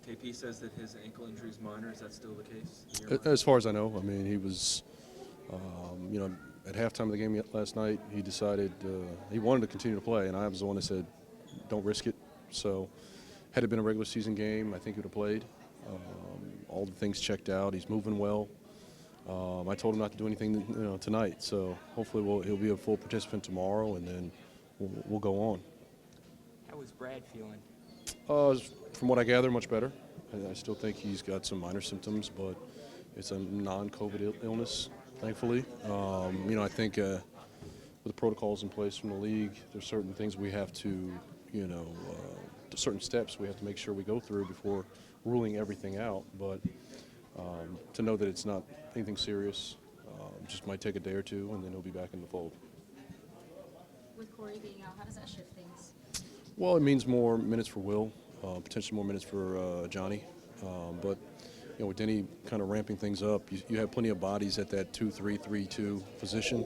KP says that his ankle injury is minor. Is that still the case? As far as I know, I mean, he was, at halftime of the game last night, he decided he wanted to continue to play, and I was the one that said, don't risk it. So had it been a regular season game, I think he would have played. All the things checked out. He's moving well. I told him not to do anything, tonight. So hopefully he'll be a full participant tomorrow, and then we'll go on. How is Brad feeling? From what I gather, much better. I still think he's got some minor symptoms, but it's a non-COVID illness, thankfully. I think with the protocols in place from the league, there's certain things we have to, certain steps we have to make sure we go through before ruling everything out. But to know that it's not anything serious, just might take a day or two, and then he'll be back in the fold. With Corey being out, how does that shift things? Well, it means more minutes for Will, potentially more minutes for Johnny. But with Denny kind of ramping things up, you have plenty of bodies at that 2-3, 3-2 position.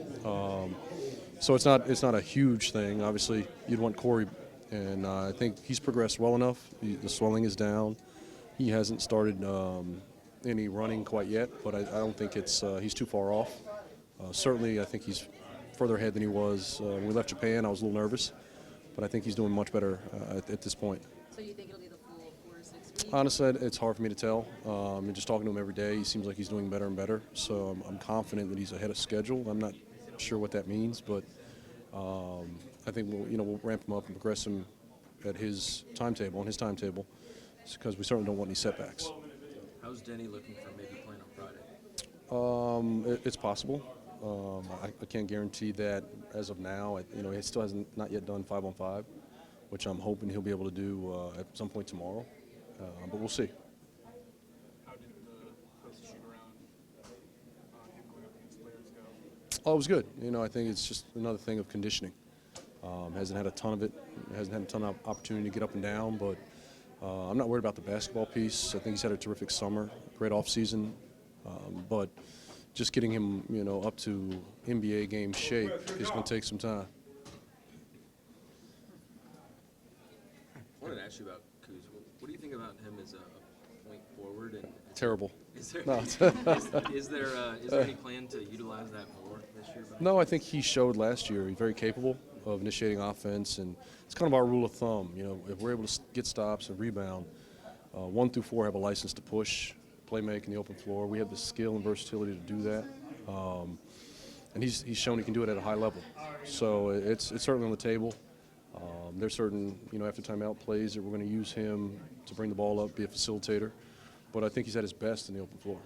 So it's not a huge thing. Obviously, you'd want Corey, and I think he's progressed well enough. The swelling is down. He hasn't started any running quite yet, but I don't think he's too far off. Certainly, I think he's further ahead than he was when we left Japan. I was a little nervous, but I think he's doing much better at this point. So you think it'll be the full 4 to 6 weeks? Honestly, it's hard for me to tell. And just talking to him every day, he seems like he's doing better and better. So I'm confident that he's ahead of schedule. I'm not sure what that means, but I think we'll ramp him up and progress him at his timetable, because we certainly don't want any setbacks. How's Denny looking for maybe playing on Friday? It's possible. I can't guarantee that as of now. He still hasn't not yet done 5-on-5, which I'm hoping he'll be able to do at some point tomorrow. But we'll see. How did the post shoot around on him going up against players go? Oh, it was good. I think it's just another thing of conditioning. Hasn't had a ton of it. Hasn't had a ton of opportunity to get up and down, but I'm not worried about the basketball piece. I think he's had a terrific summer, great off season, but just getting him, up to NBA game shape is going to take some time. I wanted to ask you about Kuzma. What do you think about him as a point forward? And Terrible. Is there, No. is there any plan to utilize that more this year? No, I think he showed last year he's very capable of initiating offense, and it's kind of our rule of thumb. If we're able to get stops and rebound, 1 through 4 have a license to push, play make in the open floor. We have the skill and versatility to do that, and he's shown he can do it at a high level. So it's certainly on the table. There's certain after timeout plays that we're going to use him to bring the ball up, be a facilitator. But I think he's at his best in the open floor.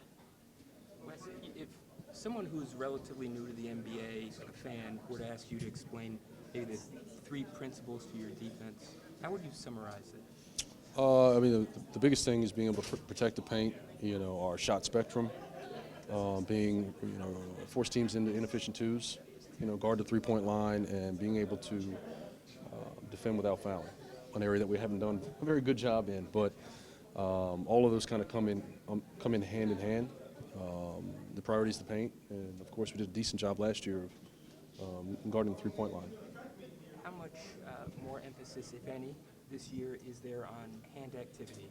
Wes, if someone who's relatively new to the NBA, like a fan, were to ask you to explain maybe the 3 principles to your defense, how would you summarize it? The biggest thing is being able to protect the paint, our shot spectrum, force teams into inefficient twos, guard the three-point line, and being able to defend without fouling, an area that we haven't done a very good job in. But all of those kind of come in hand in hand. The priority is the paint, and of course we did a decent job last year of guarding the three-point line. How much more emphasis, if any, this year is there on hand activity?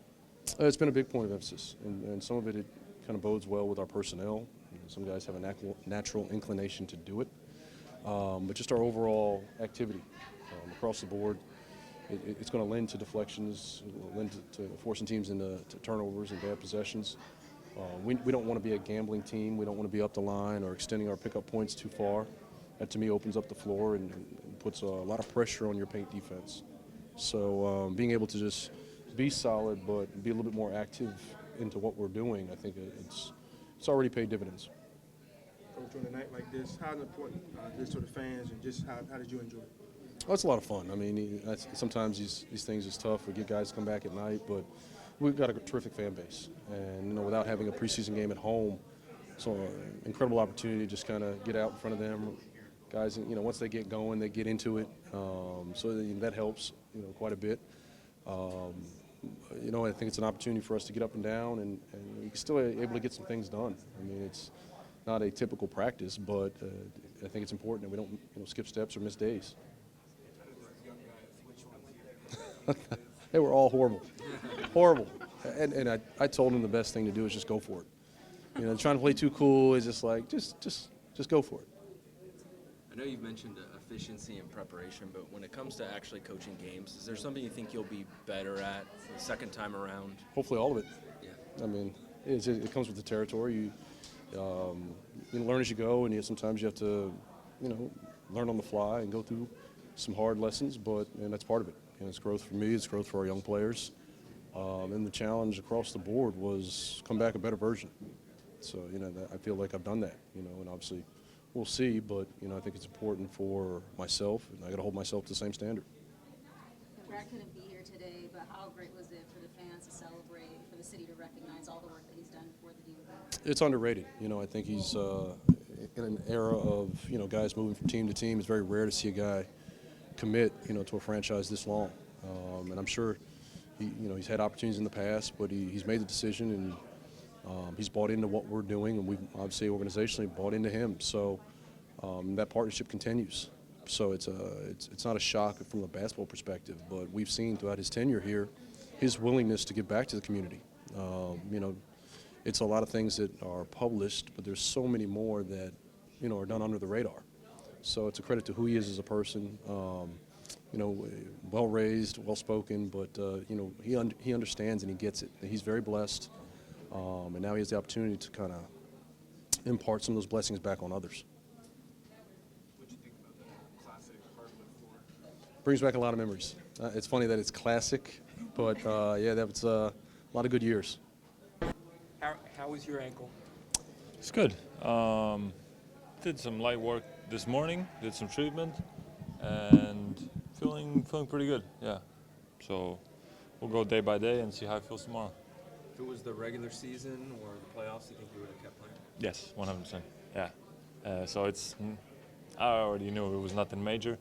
It's been a big point of emphasis, and some of it kind of bodes well with our personnel. Some guys have a natural inclination to do it, but just our overall activity across the board, it's going to lend to deflections, lend to forcing teams into turnovers and bad possessions. We don't want to be a gambling team. We don't want to be up the line or extending our pickup points too far. That, to me, opens up the floor and puts a lot of pressure on your paint defense. So being able to just be solid but be a little bit more active into what we're doing, I think it's already paid dividends. Coach, on a night like this, how important this to the fans, and just how did you enjoy it? Oh, it's a lot of fun. I mean, sometimes these things is tough. We get guys to come back at night, but we've got a terrific fan base. And, without having a preseason game at home, it's an incredible opportunity to just kind of get out in front of them. Guys, once they get going, they get into it. So that helps, quite a bit. I think it's an opportunity for us to get up and down, and we're still able to get some things done. I mean, it's not a typical practice, but I think it's important that we don't skip steps or miss days. They were all horrible. Horrible. And I told him the best thing to do is just go for it. You know, trying to play too cool is just like, just go for it. I know you've mentioned efficiency and preparation, but when it comes to actually coaching games, is there something you think you'll be better at the second time around? Hopefully all of it. Yeah. I mean, it comes with the territory. You learn as you go, and sometimes you have to, learn on the fly and go through some hard lessons, and that's part of it. And it's growth for me, it's growth for our young players. And the challenge across the board was come back a better version. So, I feel like I've done that, and obviously we'll see, but, I think it's important for myself, and I got to hold myself to the same standard. Brad couldn't be here today, but how great was it for the fans to celebrate, for the city to recognize all the work that he's done for the DMV? It's underrated. I think he's in an era of, guys moving from team to team. It's very rare to see a guy commit, to a franchise this long. And I'm sure he's had opportunities in the past, but he's made the decision, and he's bought into what we're doing, and we've obviously organizationally bought into him. So that partnership continues. So it's not a shock from a basketball perspective, but we've seen throughout his tenure here his willingness to give back to the community. It's a lot of things that are published, but there's so many more that are done under the radar. So it's a credit to who he is as a person. Well raised, well spoken, but he understands and he gets it. He's very blessed, and now he has the opportunity to kind of impart some of those blessings back on others. What do you think about the classic hardwood floor? Brings back a lot of memories. It's funny that it's classic, but yeah, that was a lot of good years. How was your ankle? It's good. Did some light work this morning, did some treatment, and feeling pretty good, yeah. So we'll go day by day and see how it feels tomorrow. If it was the regular season or the playoffs, do you think you would have kept playing? Yes, 100%, yeah. So I already knew it was nothing major.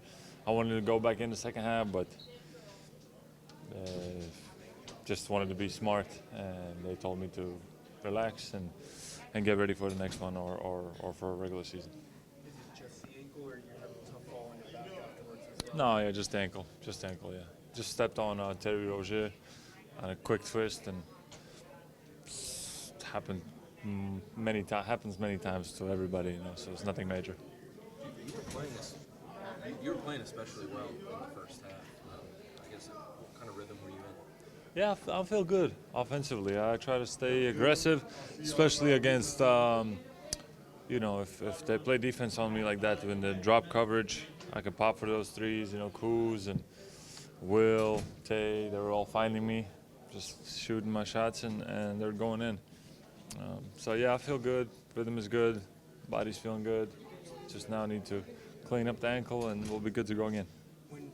I wanted to go back in the second half, but just wanted to be smart, and they told me to relax and get ready for the next one or for a regular season. Is it just the ankle, or you have a tough fall on your back afterwards as No, yeah, just ankle, yeah. Just stepped on 𝗙𝗢𝗪𝗪𝗡 on a quick twist, and it happened happens many times to everybody, so it's nothing major. You were playing especially well in the first half. I guess what kind of rhythm were you in? Yeah, I feel good offensively. I try to stay aggressive, especially against, if they play defense on me like that in the drop coverage, I can pop for those threes. Kuz and Will, Tay, they were all finding me, just shooting my shots, and they're going in. So yeah, I feel good. Rhythm is good. Body's feeling good. Just now need to clean up the ankle, and we'll be good to go again. When you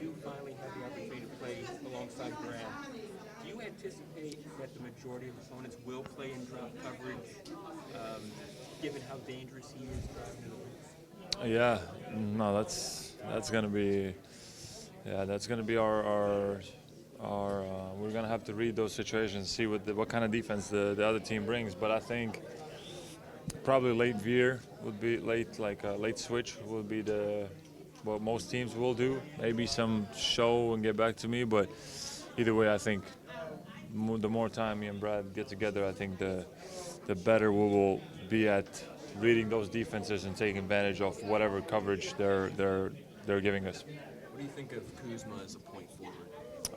do finally have the opportunity to play alongside Brad, do you anticipate that the majority of opponents will play in drop coverage, given how dangerous he is driving to the rim? Yeah, no, that's gonna be our we're gonna have to read those situations, see what kind of defense the other team brings. But I think probably late veer would be late switch would be what most teams will do. Maybe some show and get back to me, but either way, I think the more time me and Brad get together, I think the better we will be at reading those defenses and taking advantage of whatever coverage they're giving us. What do you think of Kuzma as a point forward?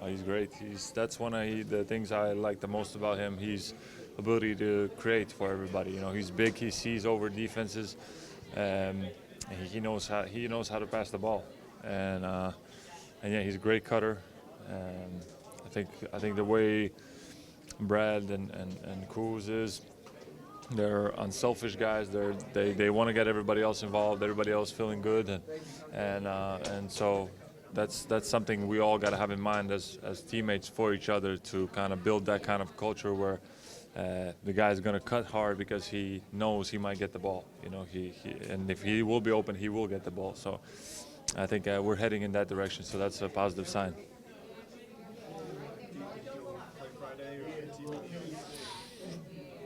He's great. That's one of the things I like the most about him. His ability to create for everybody. He's big. He sees over defenses, and he knows how to pass the ball. And yeah, he's a great cutter. And I think the way Brad and Kuz is, they're unselfish guys. They want to get everybody else involved, everybody else feeling good, and so that's something we all got to have in mind as teammates for each other, to kind of build that kind of culture where the guy's going to cut hard because he knows he might get the ball. And if he will be open, he will get the ball. So I think we're heading in that direction. So that's a positive sign.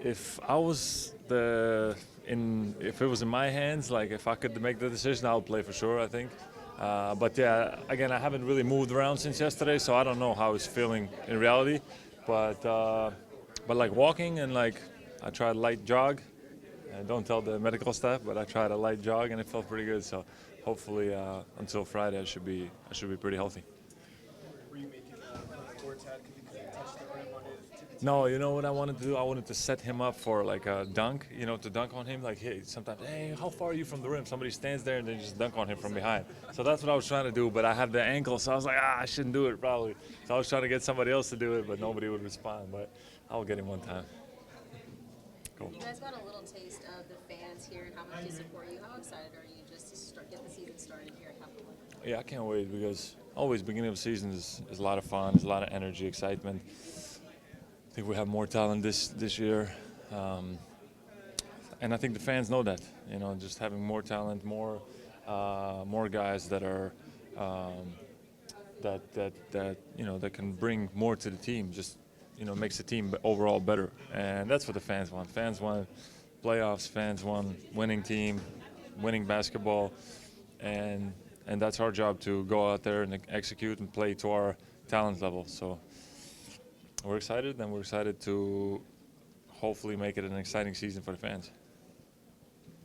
If it was in my hands, like if I could make the decision, I'll play for sure, I think. But yeah, again, I haven't really moved around since yesterday, so I don't know how he's feeling in reality. but like walking and like I tried light jog. Don't tell the medical staff, but I tried a light jog and it felt pretty good. So hopefully until Friday I should be pretty healthy. Were you making towards that because he couldn't touch the rim on his tippy? No, you know what I wanted to do? I wanted to set him up for like a dunk, to dunk on him. Like, hey, sometimes, hey, how far are you from the rim? Somebody stands there and then just dunk on him from behind. So that's what I was trying to do, but I had the ankle, so I was like, I shouldn't do it probably. So I was trying to get somebody else to do it, but nobody would respond. But I'll get him one time. Cool. You guys got a little taste of the fans here and how much they support you. How excited are you just to get the season started here at Capital One? Yeah, I can't wait because always beginning of the season is a lot of fun, there's a lot of energy, excitement. I think we have more talent this year, and I think the fans know that. Just having more talent, more guys that are that can bring more to the team. Just makes the team overall better, and that's what the fans want. Fans want playoffs. Fans want winning team, winning basketball, and that's our job to go out there and execute and play to our talent level. So we're excited, and we're excited to hopefully make it an exciting season for the fans.